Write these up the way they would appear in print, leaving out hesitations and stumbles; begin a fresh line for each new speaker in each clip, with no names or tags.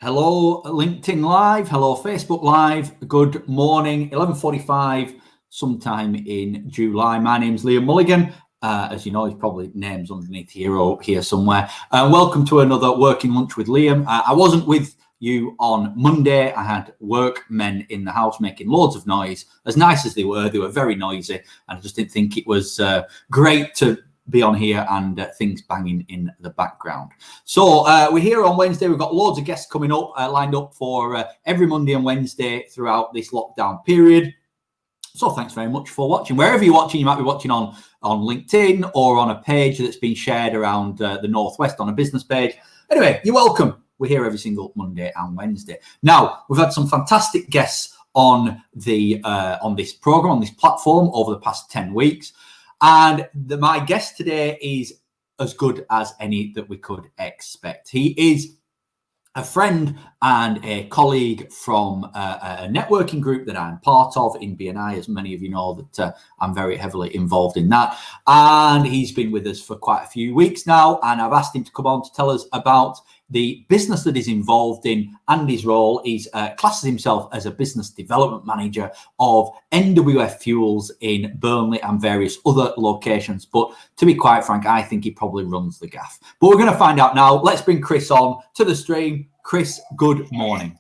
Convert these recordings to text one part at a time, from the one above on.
Hello, LinkedIn Live. Hello, Facebook Live. Good morning. 11:45, sometime in July. My name's Liam Mulligan. As you know, his probably name's underneath here somewhere. Welcome to another Working Lunch with Liam. I wasn't with you on Monday. I had workmen in the house making loads of noise. As nice as they were very noisy, and I just didn't think it was great to be on here and things banging in the background. So we're here on Wednesday. We've got loads of guests coming up, lined up for every Monday and Wednesday throughout this lockdown period. So thanks very much for watching. Wherever you're watching, you might be watching on LinkedIn or on a page that's been shared around the Northwest on a business page. Anyway, you're welcome. We're here every single Monday and Wednesday. Now, we've had some fantastic guests on this program, on this platform over the past 10 weeks. And my guest today is as good as any that we could expect. He is a friend and a colleague from a networking group that I'm part of in BNI. As many of you know, that I'm very heavily involved in that. And he's been with us for quite a few weeks now. And I've asked him to come on to tell us about the business that he's involved in and his role. He classes himself as a business development manager of NWF Fuels in Burnley and various other locations. But to be quite frank, I think he probably runs the gaff. But we're going to find out now. Let's bring Chris on to the stream. Chris, good morning.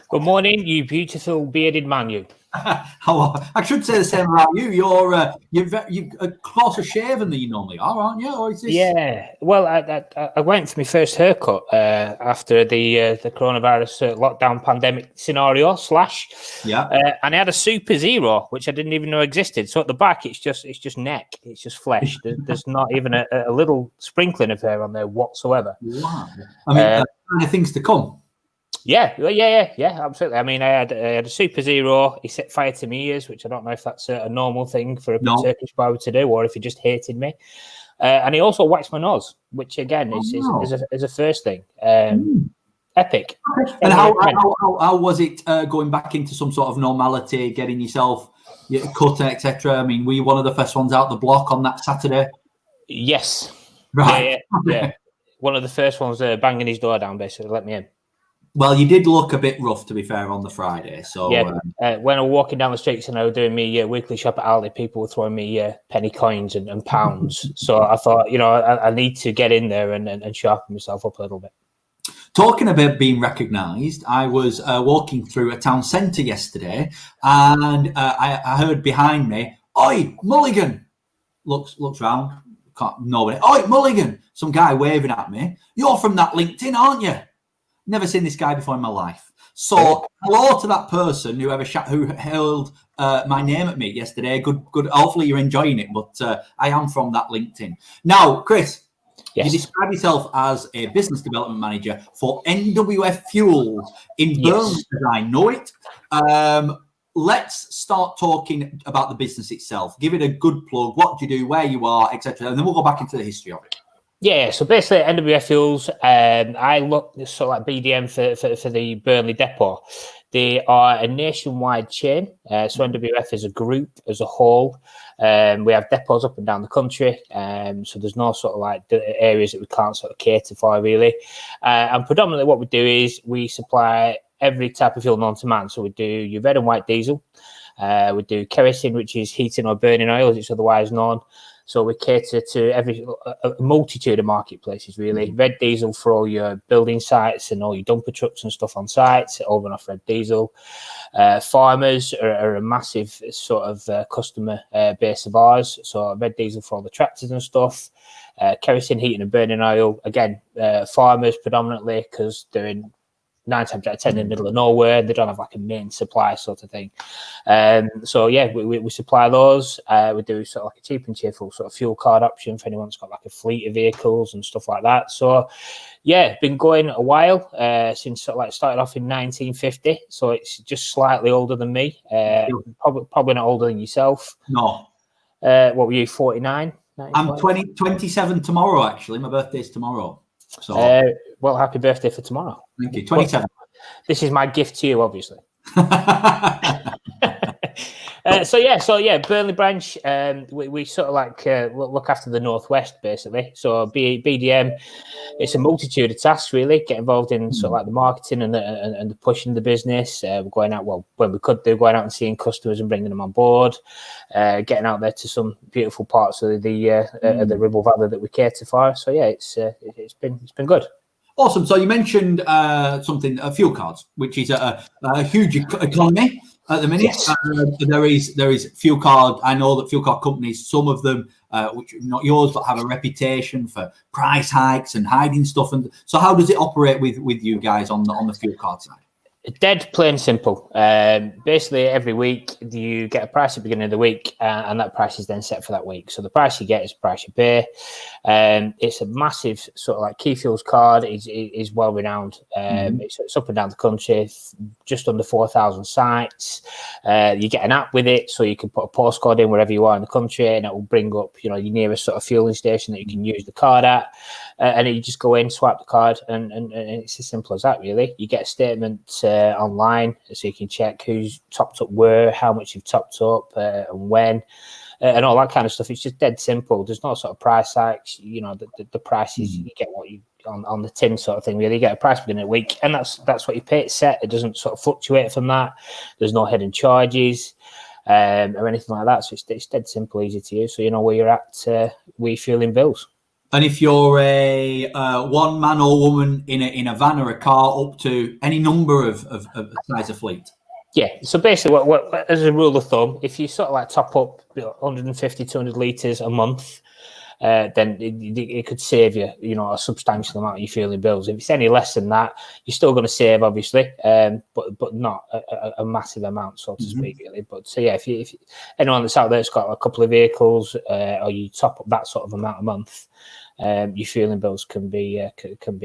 Good morning, you beautiful bearded man, you.
I should say the same about you. You're closer shaven than you normally are, aren't you? Or is this...
Yeah. Well, I went for my first haircut after the coronavirus lockdown pandemic scenario /
Yeah.
And I had a super zero, which I didn't even know existed. So at the back, it's just neck, it's just flesh. There's not even a little sprinkling of hair on there whatsoever.
Wow. I mean, kind of things to come.
Yeah, absolutely. I mean, I had a super zero. He set fire to my ears, which I don't know if that's a normal thing for a Turkish barber to do, or if he just hated me. And he also waxed my nose, which again is a first thing. Epic.
And how was it going back into some sort of normality, getting yourself cut, etc.? I mean, were you one of the first ones out the block on that Saturday?
Yes.
Right.
Yeah. One of the first ones banging his door down, basically, let me in.
Well, you did look a bit rough, to be fair, on the Friday. So
yeah, when I was walking down the streets and I was doing my weekly shop at Aldi, people were throwing me penny coins and pounds. So I thought, I need to get in there and sharpen myself up a little bit.
Talking about being recognised, I was walking through a town centre yesterday, and I heard behind me, "Oi, Mulligan!" Looks round, nobody. "Oi, Mulligan!" Some guy waving at me. "You're from that LinkedIn, aren't you?" Never seen this guy before in my life. So hello to that person who held my name at me yesterday. Good. Hopefully you're enjoying it. But I am from that LinkedIn. Now, Chris, yes. You describe yourself as a business development manager for NWF Fuels in Burnley, as I know it. Let's start talking about the business itself. Give it a good plug. What do you do? Where you are, etc. And then we'll go back into the history of it.
Yeah, so basically NWF Fuels, I look sort of like BDM for the Burnley depot. They are a nationwide chain. So NWF is a group as a whole. We have depots up and down the country. So there's no sort of like areas that we can't sort of cater for really. And predominantly what we do is we supply every type of fuel known to man. So we do your red and white diesel. We do kerosene, which is heating or burning oil, as it's otherwise known. So we cater to a multitude of marketplaces, really. Red diesel for all your building sites and all your dumper trucks and stuff on site, over and off red diesel. Farmers are a massive sort of customer base of ours. So red diesel for all the tractors and stuff. Kerosene, heating and burning oil. Again, farmers predominantly, because they're in 9 times out of 10 in the middle of nowhere. They don't have like a main supply sort of thing. So yeah, we supply those. We do sort of like a cheap and cheerful sort of fuel card option for anyone that's got like a fleet of vehicles and stuff like that. So yeah, been going a while since sort of like started off in 1950. So it's just slightly older than me. Probably not older than yourself.
No.
What were you, 49?
I'm 27 tomorrow, actually. My birthday's tomorrow. So
well, happy birthday for tomorrow.
Thank you. 27.
This is my gift to you, obviously. Burnley branch. We sort of like look after the northwest basically. So BDM, it's a multitude of tasks really. Get involved in sort of like the marketing and the pushing the business. We're going out when we could do, going out and seeing customers and bringing them on board. Getting out there to some beautiful parts of the Ribble Valley that we cater for. So yeah, it's been good.
Awesome. So you mentioned fuel cards, which is a huge economy at the minute. Yes. There is fuel card. I know that fuel card companies, some of them, which are not yours, but have a reputation for price hikes and hiding stuff. And so, how does it operate with you guys on the fuel card side?
Dead plain simple. Basically, every week you get a price at the beginning of the week, and that price is then set for that week. So the price you get is the price you pay. It's a massive sort of like Key Fuels card. Is well renowned. It's up and down the country, just under 4,000 sites. You get an app with it, so you can put a postcode in wherever you are in the country, and it will bring up your nearest sort of fueling station that you can use the card at. And you just go in, swipe the card, and it's as simple as that, really. You get a statement online, so you can check who's topped up where, how much you've topped up, and when, and all that kind of stuff. It's just dead simple. There's no sort of price hikes. The price is you get what you on the tin sort of thing. Really, you get a price beginning of the week, and that's what you pay. It's set. It doesn't sort of fluctuate from that. There's no hidden charges or anything like that. So it's dead simple, easy to use. So you know where you're at with your fueling bills.
And if you're a one man or woman in a van or a car, up to any number of size of fleet.
Yeah. So basically, what as a rule of thumb, if you sort of like top up 150, 200 litres a month, then it could save you, a substantial amount of your fueling bills. If it's any less than that, you're still going to save, obviously, but not a massive amount, so to speak, really. But so yeah, if anyone that's out there that's got a couple of vehicles, or you top up that sort of amount a month, your fueling bills can be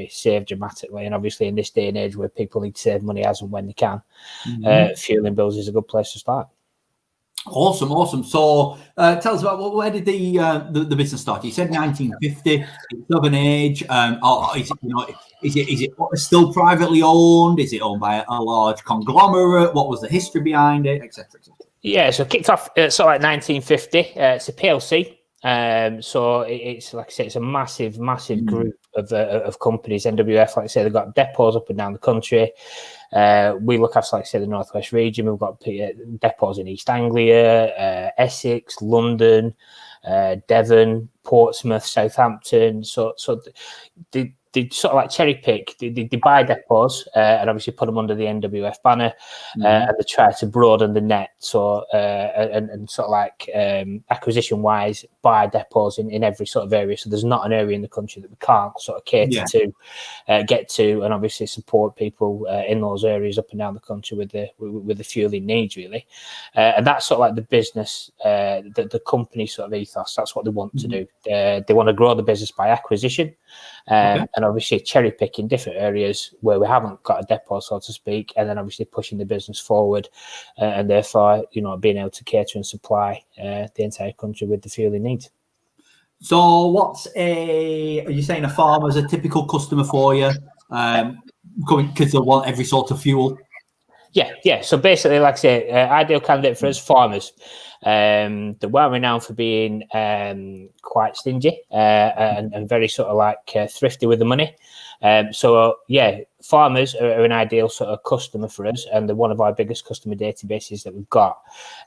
saved dramatically. And obviously, in this day and age where people need to save money as and when they can, fueling bills is a good place to start.
Awesome. So tell us about where did the business start? You said 1950. It's of an age. Is it still privately owned? Is it owned by a large conglomerate? What was the history behind it, etc.?
Yeah, so it kicked off sort of like 1950. It's a PLC. So it's like I say, it's a massive group of companies. NWF, like I say, they've got depots up and down the country. We look after, like I say, the Northwest region. We've got depots in East Anglia, Essex, London, Devon, Portsmouth, Southampton. So they sort of like cherry pick. They buy depots and obviously put them under the NWF banner, and they try to broaden the net. So and sort of like acquisition wise, buy depots in every sort of area. So there's not an area in the country that we can't sort of cater to, get to, and obviously support people in those areas up and down the country with the fueling needs, really. And that's sort of like the business, the company sort of ethos. That's what they want to do. They want to grow the business by acquisition. And obviously cherry picking different areas where we haven't got a depot, so to speak, and then obviously pushing the business forward, and therefore, being able to cater and supply the entire country with the fueling needs.
So are you saying a farmer's a typical customer for you, coming because they want every sort of fuel?
Yeah. So basically, like I say, ideal candidate for us, farmers. They're well renowned for being quite stingy and very sort of like thrifty with the money. So farmers are an ideal sort of customer for us, and they're one of our biggest customer databases that we've got.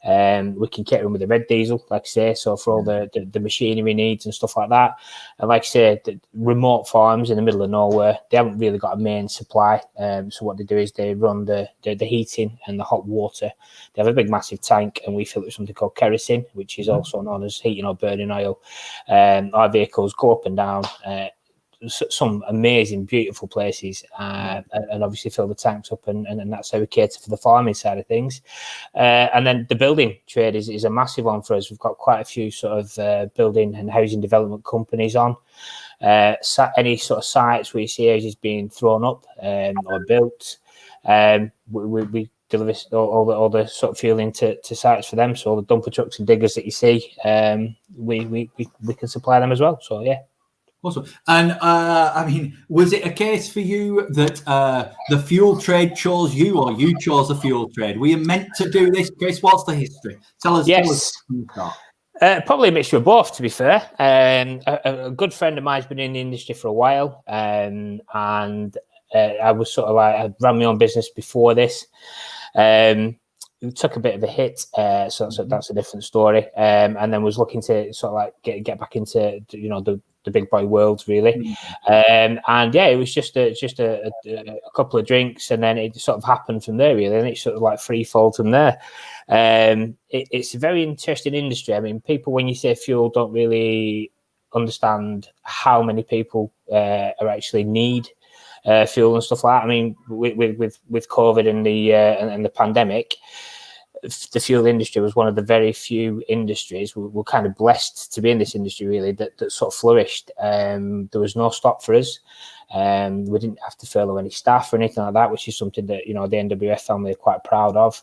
We can cater them with the red diesel, like I say, so for all the machinery needs and stuff like that. And like I say, the remote farms in the middle of nowhere, they haven't really got a main supply. So what they do is they run the heating and the hot water. They have a big massive tank, and we fill it with something called kerosene, which is also known as heating or burning oil. Our vehicles go up and down some amazing, beautiful places, and obviously fill the tanks up, and that's how we cater for the farming side of things. And then the building trade is a massive one for us. We've got quite a few sort of building and housing development companies on. Any sort of sites where you see houses being thrown up or built, we deliver all the sort of fueling to sites for them. So all the dumper trucks and diggers that you see, we can supply them as well. So yeah.
Awesome. And I mean, was it a case for you that the fuel trade chose you, or you chose the fuel trade? Were you meant to do this, Chris? What's the history? Tell us.
Yes. Probably a mixture of both, to be fair. A good friend of mine's been in the industry for a while, and I was sort of like, I ran my own business before this. It took a bit of a hit, so that's a different story. And then was looking to sort of like get back into the big boy world, really. And yeah, it was just a couple of drinks, and then it sort of happened from there, really. And it's sort of like free fall from there. It's a very interesting industry. I mean, people, when you say fuel, don't really understand how many people are actually need fuel and stuff like that. I mean, with COVID and the pandemic, the fuel industry was one of the very few industries. We're kind of blessed to be in this industry, really, that sort of flourished. There was no stop for us. We didn't have to furlough any staff or anything like that, which is something that, the NWF family are quite proud of.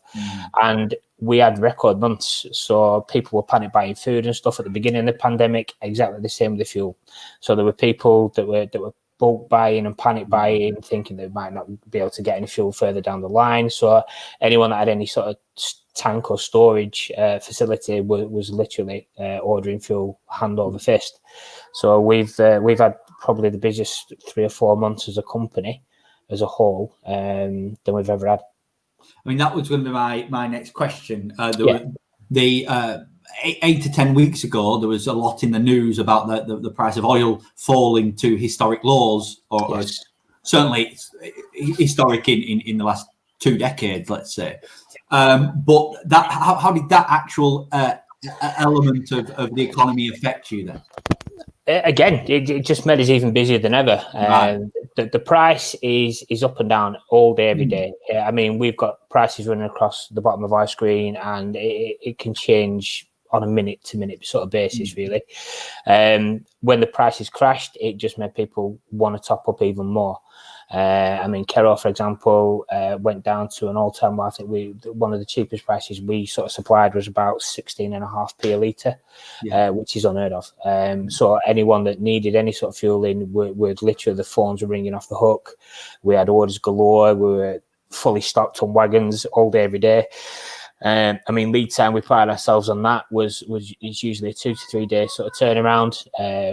And we had record months, so people were panic buying food and stuff at the beginning of the pandemic. Exactly the same with the fuel. So there were people that were bulk buying and panic buying, thinking they might not be able to get any fuel further down the line. So anyone that had any sort of tank or storage facility was literally ordering fuel hand over fist. So we've had probably the busiest 3 or 4 months as a company as a whole than we've ever had.
I mean, that was going to be my next question. The 8 to 10 weeks ago, there was a lot in the news about the price of oil falling to historic lows, or certainly historic in the last 2 decades, let's say. But that how did that actual element of the economy affect you then?
Again, it just made us even busier than ever.
Right.
The price is up and down all day, every day. I mean, we've got prices running across the bottom of our screen, and it can change on a minute-to-minute sort of basis, really. When the prices crashed, it just made people want to top up even more. I mean, Kero, for example, went down to an all-time low. I think one of the cheapest prices we sort of supplied was about 16.5p a litre, which is unheard of. So anyone that needed any sort of fueling, would literally, the phones were ringing off the hook. We had orders galore. We were fully stocked on wagons all day, every day. I mean, lead time, we pride ourselves on that, it's usually a 2 to 3 day sort of turnaround.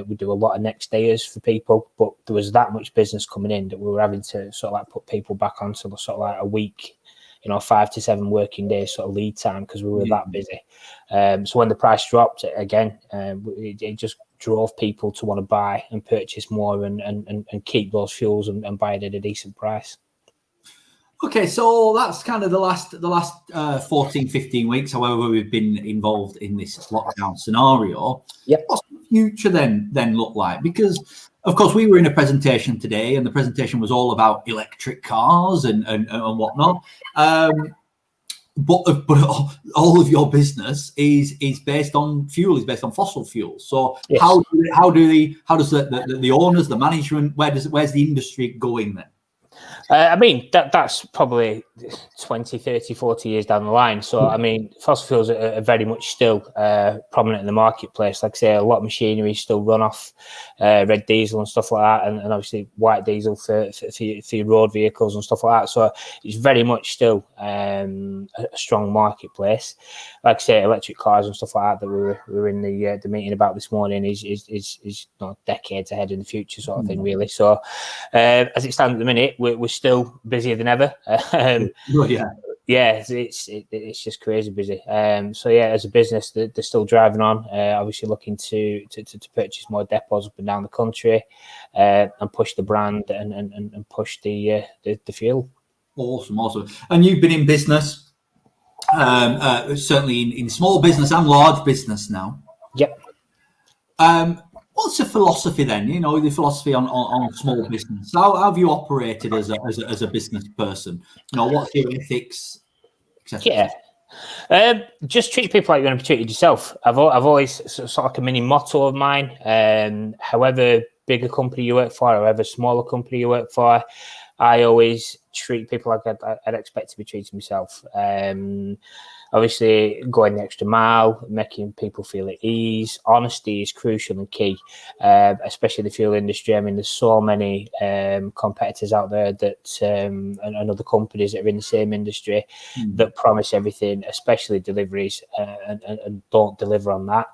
We do a lot of next dayers for people, but there was that much business coming in that we were having to sort of like put people back onto the sort of like a week, 5 to 7 working days sort of lead time, because we were that busy. So when the price dropped again, it just drove people to want to buy and purchase more and keep those fuels and buy it at a decent price.
Okay, so that's kind of the last 14, 15 weeks, however we've been involved in this lockdown scenario. What's the future then look like? Because, of course, we were in a presentation today, and the presentation was all about electric cars and whatnot. But all of your business is based on fuel, is based on fossil fuels. So how does the owners, the management, where's the industry going then?
I mean, that's probably 20, 30, 40 years down the line. So, I mean, fossil fuels are very much still prominent in the marketplace. Like I say, a lot of machinery still run off red diesel and stuff like that, and obviously white diesel for your road vehicles and stuff like that. So it's very much still a strong marketplace. Like I say, electric cars and stuff like that we were in the meeting about this morning is decades ahead in the future sort of thing, really. So as it stands at the minute, we're still busier than ever. It's just crazy busy. So yeah, as a business, they're still driving on. Obviously, looking to purchase more depots up and down the country, and push the brand and push the fuel.
Awesome. And you've been in business, certainly in small business and large business now.
Yep.
What's the philosophy then? The philosophy on small business. How have you operated as a business person? What's your ethics, etc.?
Yeah, just treat people like you're going to be treated yourself. I've always sort of like a mini motto of mine. However big a company you work for, however small a company you work for, I always treat people like I'd expect to be treated myself. Obviously, going the extra mile, making people feel at ease. Honesty is crucial and key, especially the fuel industry. I mean, there's so many competitors out there that and other companies that are in the same industry that promise everything, especially deliveries, and don't deliver on that.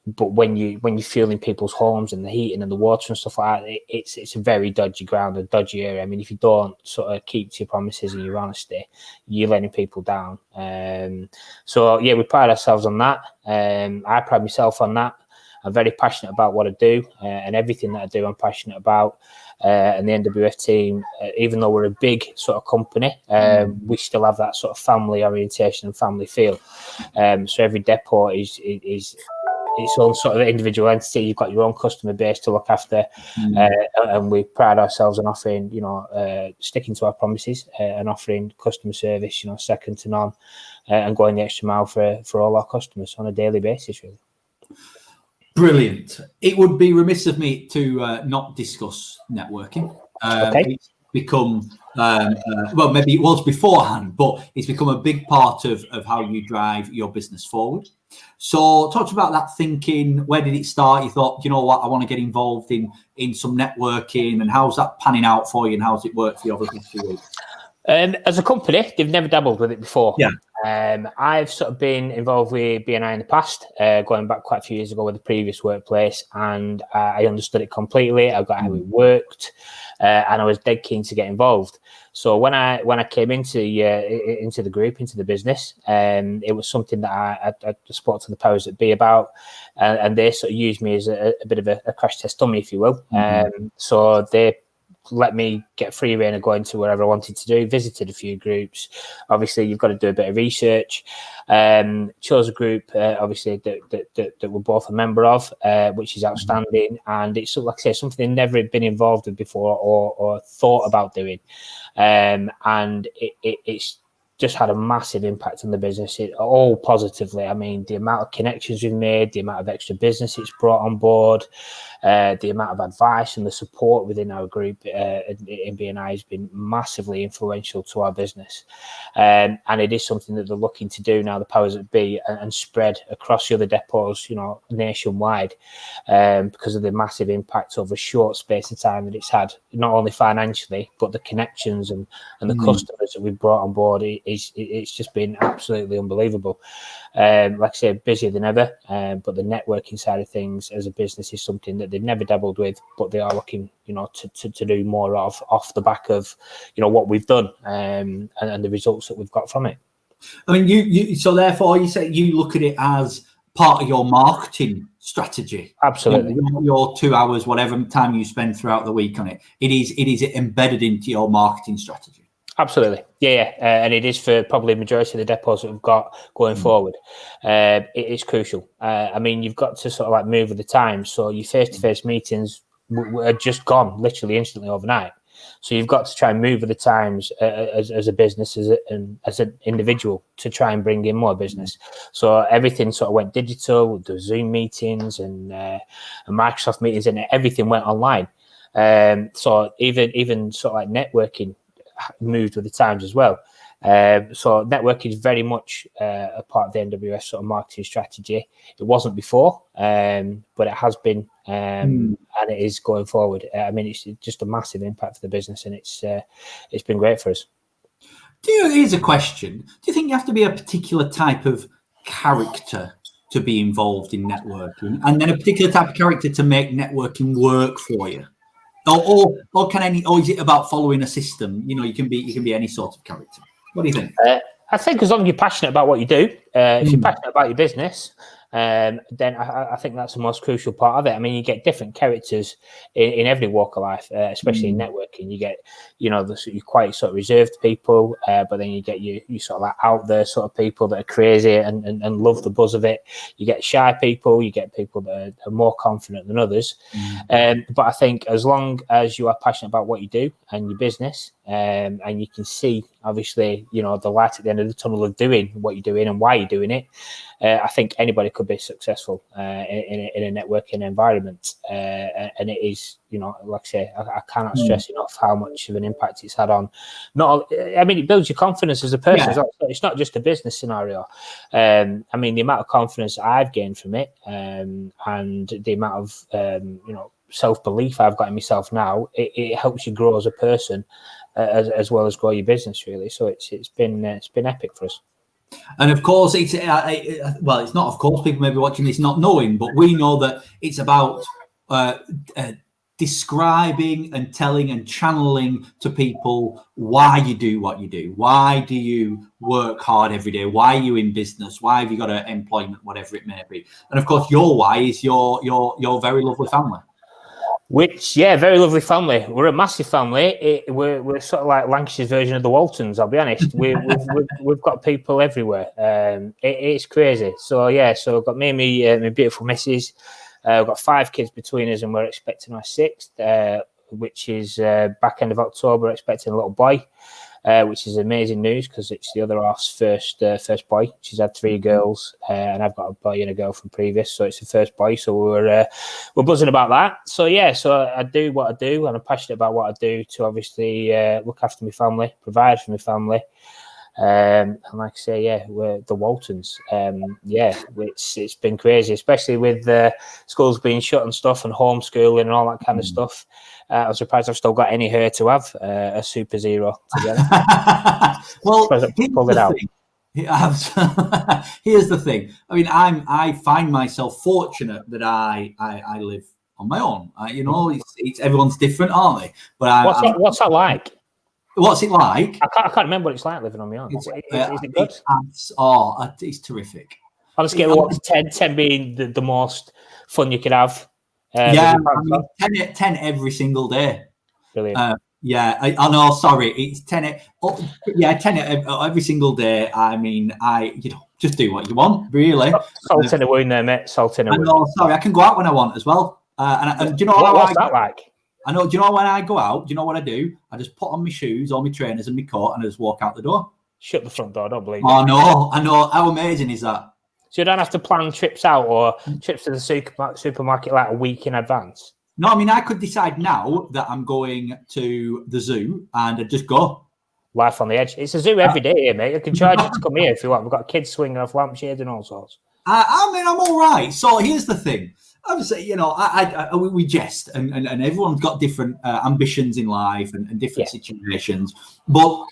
But when you're fueling people's homes and the heating and the water and stuff like that, it's a very dodgy ground, a dodgy area. I mean, if you don't sort of keep to your promises and your honesty, you're letting people down. So yeah, we pride ourselves on that. I pride myself on that. I'm very passionate about what I do, and everything that I do, I'm passionate about. And the NWF team, even though we're a big sort of company, we still have that sort of family orientation and family feel. So every depot is its own sort of individual entity. You've got your own customer base to look after, and we pride ourselves on offering, sticking to our promises and offering customer service, second to none, and going the extra mile for all our customers on a daily basis, really.
Brilliant. It would be remiss of me to not discuss networking.
Okay.
It's become, well, maybe it was beforehand, but it's become a big part of how you drive your business forward. So talk about that thinking. Where did it start? You thought, you know what, I want to get involved in some networking, and how's that panning out for you, and how's it worked for you over the past few weeks?
As a company, they've never dabbled with it before.
Yeah.
I've sort of been involved with BNI in the past, going back quite a few years ago with the previous workplace, and I understood it completely. I got how it worked, and I was dead keen to get involved. So when I came into the group, into the business, it was something that I spoke to the powers that be about, and they sort of used me as a bit of a crash test dummy, if you will. So they let me get free rein of going to wherever I wanted to do. Visited a few groups. Obviously, you've got to do a bit of research. Chose a group, obviously, that we're both a member of, which is outstanding. And it's, like I say, something I've never been involved with before or thought about doing. And it's just had a massive impact on the business, all positively. I mean, the amount of connections we've made, the amount of extra business it's brought on board, the amount of advice and the support within our group in BNI has been massively influential to our business. And it is something that they're looking to do now, the powers that be, and spread across the other depots, nationwide, because of the massive impact over a short space of time that it's had, not only financially, but the connections and the customers that we've brought on board. It's just been absolutely unbelievable. Like I said, busier than ever, but the networking side of things as a business is something that they've never dabbled with, but they are looking, to do more of off the back of, what we've done, and the results that we've got from it.
I mean, you so therefore you say you look at it as part of your marketing strategy.
Absolutely.
Your 2 hours, whatever time you spend throughout the week on it, it is embedded into your marketing strategy.
Absolutely. Yeah. And it is for probably the majority of the depots that we've got going forward. It is crucial. I mean, you've got to sort of like move with the times. So your face-to-face meetings are just gone literally instantly overnight. So you've got to try and move with the times as a business, as an individual, to try and bring in more business. So everything sort of went digital. The Zoom meetings and Microsoft meetings, and everything went online. So even sort of like networking moved with the times as well. So networking is very much a part of the NWS sort of marketing strategy. It wasn't before, but it has been, and it is going forward. I mean, it's just a massive impact for the business, and it's been great for us.
Here's a question. Do you think you have to be a particular type of character to be involved in networking, and then a particular type of character to make networking work for you? Or is it about following a system? You can be any sort of character. What do you think?
I think as long as you're passionate about what you do, if you're passionate about your business, then I think that's the most crucial part of it. I mean, you get different characters in every walk of life, especially in networking. You get, you're quite sort of reserved people, but then you get you sort of like out there sort of people that are crazy and love the buzz of it. You get shy people, you get people that are more confident than others. But I think as long as you are passionate about what you do and your business, and you can see, obviously, the light at the end of the tunnel of doing what you're doing and why you're doing it. I think anybody could be successful in a networking environment, and it is, like I say, I cannot stress enough how much of an impact it's had on. It builds your confidence as a person. Yeah. It's not just a business scenario. The amount of confidence I've gained from it, and the amount of self-belief I've got in myself now, it helps you grow as a person, as well as grow your business, really. So it's been epic for us.
And of course, it's not. Of course, people may be watching this not knowing, but we know that it's about describing and telling and channeling to people why you do what you do. Why do you work hard every day? Why are you in business? Why have you got an employment, whatever it may be? And of course, your why is your very lovely family.
Very lovely family. We're a massive family. We're sort of like Lancashire's version of the Waltons. I'll be honest. We've got people everywhere. It's crazy. So I've got me and my beautiful missus. We've got 5 kids between us, and we're expecting our 6th, which is back end of October. We're expecting a little boy, which is amazing news because it's the other half's first boy. She's had 3 girls, and I've got a boy and a girl from previous, so it's the first boy. So we're buzzing about that. So I do what I do, and I'm passionate about what I do to obviously look after my family, provide for my family. And like I say, we're the Waltons. It's been crazy, especially with schools being shut and stuff, and homeschooling and all that kind of stuff. I'm surprised I've still got any hair to have a super zero together.
Well, here's the thing. I find myself fortunate that I live on my own. It's everyone's different, aren't they? But
what's that like?
What's it like?
I can't remember what it's like living on my own. Is it good?
It's terrific.
On a scale of 1 to 10, 10 being the most fun you could have.
10 every single day.
Brilliant.
I know. Sorry, it's 10. 10 every single day. Just do what you want, really.
Salt in a wound, there, mate. Salt in a wound.
No, sorry, I can go out when I want as well. And do you know
what's that like?
I know. Do you know when I go out? Do you know what I do? I just put on my shoes, all my trainers, and my coat, and I just walk out the door.
Shut the front door. Don't believe it.
Oh no! I know. How amazing is that?
So you don't have to plan trips out or trips to the supermarket like a week in advance.
No, I could decide now that I'm going to the zoo and I'd just go.
Life on the edge. It's a zoo every day here, mate. You can charge you to come here if you want. We've got kids swinging off lampshades and all sorts.
I'm all right. So here's the thing. Obviously, we jest, and everyone's got different ambitions in life and different situations. But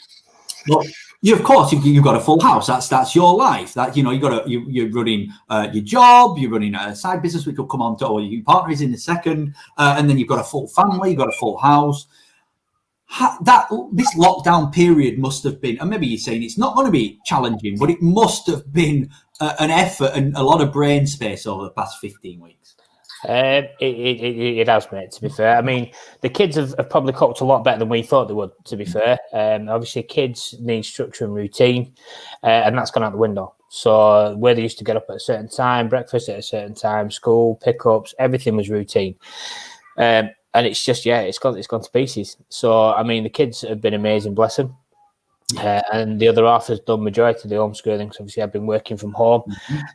of course, you've got a full house. That's your life. That you're running your job, you're running a side business, which will come on to, or your partner is in the second, and then you've got a full family, you've got a full house. This lockdown period must have been, and maybe you're saying it's not going to be challenging, but it must have been an effort and a lot of brain space over the past 15 weeks.
It has, mate, to be fair. The kids have probably coped a lot better than we thought they would, to be fair. Obviously, kids need structure and routine, and that's gone out the window. So where they used to get up at a certain time, breakfast at a certain time, school, pickups, everything was routine. And it's just, it's gone to pieces. So, the kids have been amazing, bless them. And the other half has done majority of the homeschooling. So obviously, I've been working from home,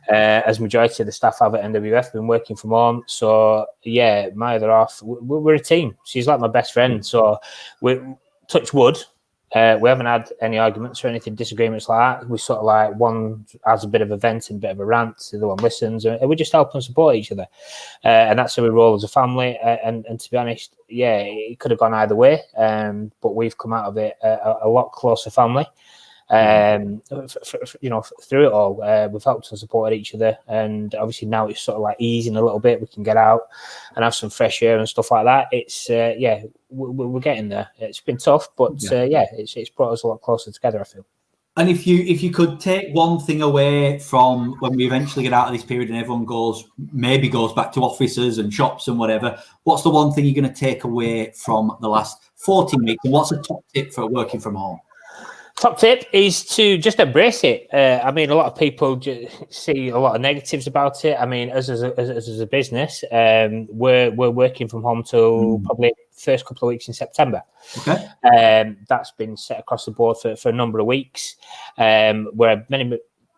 as majority of the staff have at NWF have been working from home. So my other half, we're a team. She's like my best friend. So we touch wood. We haven't had any arguments or anything, disagreements like that. We sort of like, one has a bit of a vent and a bit of a rant, the other one listens, and we just help and support each other. And that's how we roll as a family. And to be honest, it could have gone either way, but we've come out of it a lot closer family. Through it all, we've helped and supported each other, and obviously now it's sort of like easing a little bit. We can get out and have some fresh air and stuff like that. It's we're getting there. It's been tough, but it's brought us a lot closer together, I feel.
And if you could take one thing away from when we eventually get out of this period and everyone goes back to offices and shops and whatever, what's the one thing you're going to take away from the last 14 weeks, and what's a top tip for working from home?
Top tip is to just embrace it. I mean, a lot of people see a lot of negatives about it. I mean, as a business, we're working from home till probably first couple of weeks in September.
Okay.
That's been set across the board for a number of weeks. We're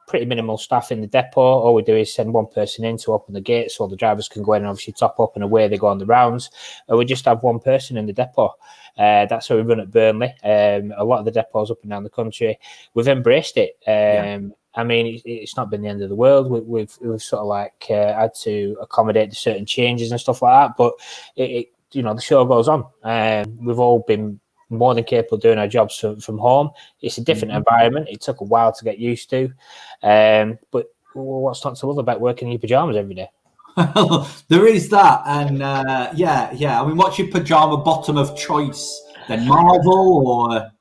pretty minimal staff in the depot. All we do is send one person in to open the gates so the drivers can go in and obviously top up, and away they go on the rounds. We just have one person in the depot. That's how we run at Burnley. A lot of the depots up and down the country, we've embraced it. I mean, it's not been the end of the world. We've sort of like had to accommodate to certain changes and stuff like that. But the show goes on. We've all been more than capable of doing our jobs from home. It's a different environment. It took a while to get used to. But what's not to love about working in your pajamas every day?
There is that, and I mean, what's your pajama bottom of choice? Then Marvel or?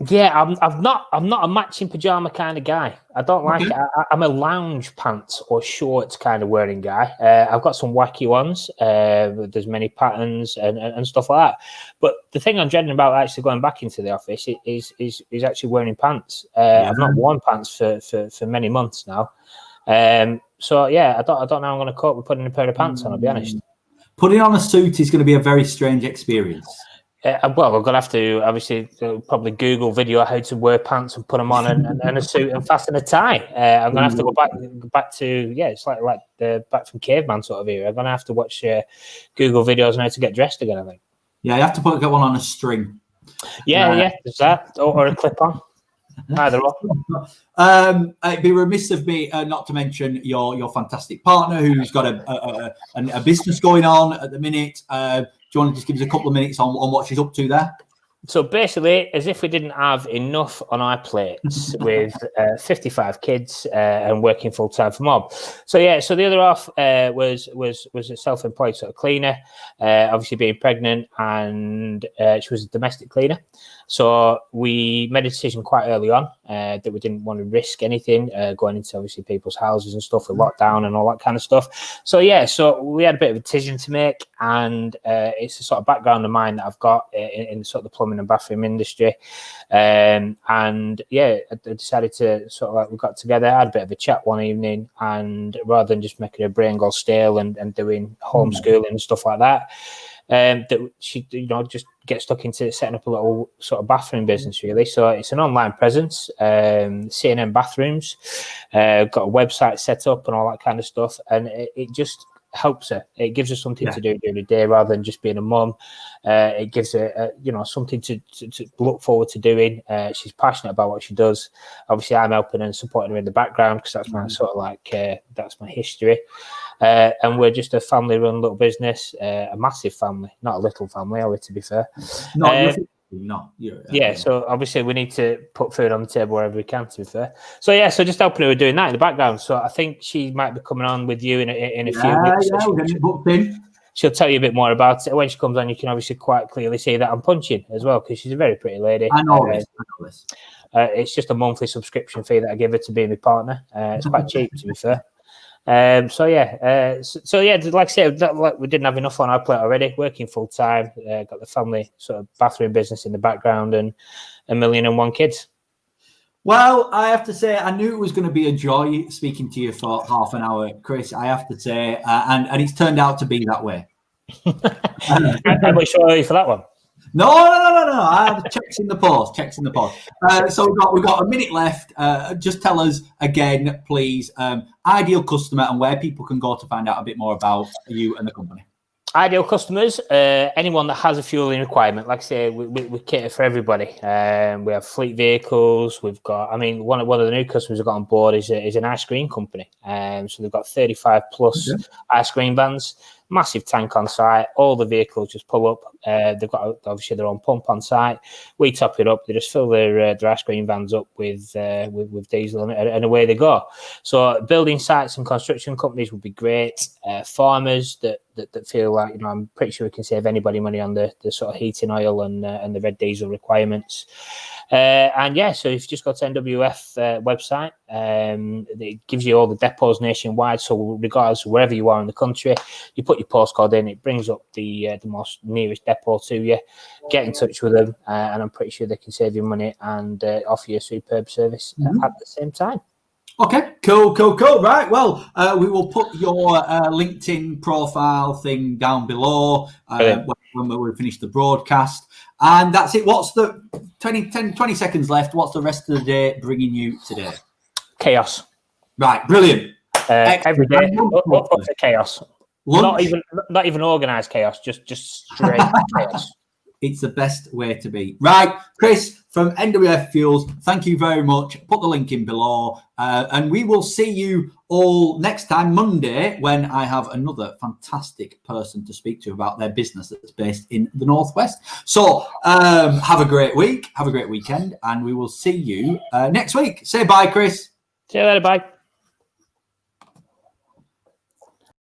Yeah, I'm not a matching pajama kind of guy. I don't like it. I'm a lounge pants or shorts kind of wearing guy. I've got some wacky ones. There's many patterns and stuff like that. But the thing I'm dreading about actually going back into the office is actually wearing pants. I've not worn pants for many months now. So yeah, I don't know how I'm going to cope with putting a pair of pants on, I'll be honest.
Putting on a suit is going to be a very strange experience.
Well, we're going to have to obviously probably Google video how to wear pants and put them on and a suit and fasten a tie. I'm going to have to go back to it's like the back from caveman sort of era. I'm going to have to watch Google videos on how to get dressed again, I think.
Yeah, you have to get one on a string.
Yeah, there's that, or a clip on. Either or.
It'd be remiss of me not to mention your fantastic partner who's got a business going on at the minute. Do you want to just give us a couple of minutes on what she's up to there?
So basically, as if we didn't have enough on our plates with 55 kids and working full time from home. So the other half was a self-employed sort of cleaner, obviously being pregnant, and she was a domestic cleaner. So we made a decision quite early on that we didn't want to risk anything going into obviously people's houses and stuff with lockdown and all that kind of stuff. So we had a bit of a decision to make, and it's a sort of background of mine that I've got in sort of the plumbing and bathroom industry. I decided to sort of like, we got together, had a bit of a chat one evening, and rather than just making her brain go stale and doing homeschooling and stuff like that, that she just get stuck into setting up a little sort of bathroom business, really. So it's an online presence, C&M Bathrooms, got a website set up and all that kind of stuff, and it just helps her. It gives her something to do during the day rather than just being a mum. It gives her something to look forward to doing. She's passionate about what she does. Obviously I'm helping and supporting her in the background because that's my sort of like that's my history. And we're just a family run little business, a massive family, not a little family, are we, to be fair? So obviously we need to put food on the table wherever we can, to be fair. So just helping her with doing that in the background. So I think she might be coming on with you in a few weeks.
Yeah, we're getting booked in.
She'll tell you a bit more about it. When she comes on, you can obviously quite clearly see that I'm punching as well, because she's a very pretty lady.
I know this.
It's just a monthly subscription fee that I give her to be my partner. It's quite cheap, to be fair. Like I said, we didn't have enough on our plate already. Working full time, got the family sort of bathroom business in the background, and 1,001 kids.
Well, I have to say, I knew it was going to be a joy speaking to you for half an hour, Chris. I have to say, and it's turned out to be that way.
How much are you for that one?
No. I have checks in the post. So we've got a minute left. Just tell us again, please, ideal customer and where people can go to find out a bit more about you and the company.
Ideal customers, anyone that has a fueling requirement. Like I say, we cater for everybody. We have fleet vehicles. We've got, one of the new customers we've got on board is an ice cream company. So they've got 35 plus ice cream vans, massive tank on site. All the vehicles just pull up. They've got obviously their own pump on site. We top it up. They just fill their ice cream vans up with diesel and away they go. So building sites and construction companies would be great. Farmers that feel like, I'm pretty sure we can save anybody money on the sort of heating oil and the red diesel requirements. And yeah, so if you just go to NWF website, it gives you all the depots nationwide. So regardless of wherever you are in the country, you put your postcode in, it brings up the most nearest depot to you. Get in touch with them, and I'm pretty sure they can save you money and offer you a superb service at the same time.
Okay, cool. Right, well, we will put your LinkedIn profile thing down below when we finish the broadcast. And that's it. What's the 20 seconds left? What's the rest of the day bringing you today?
Chaos.
Right, brilliant.
Every day, up to chaos.
Lunch?
Not even organised chaos, just straight chaos.
It's the best way to be. Right, Chris from NWF Fuels, thank you very much. Put the link in below. And we will see you all next time, Monday, when I have another fantastic person to speak to about their business that's based in the Northwest. So have a great week, have a great weekend, and we will see you next week. Say bye, Chris.
See you later, bye.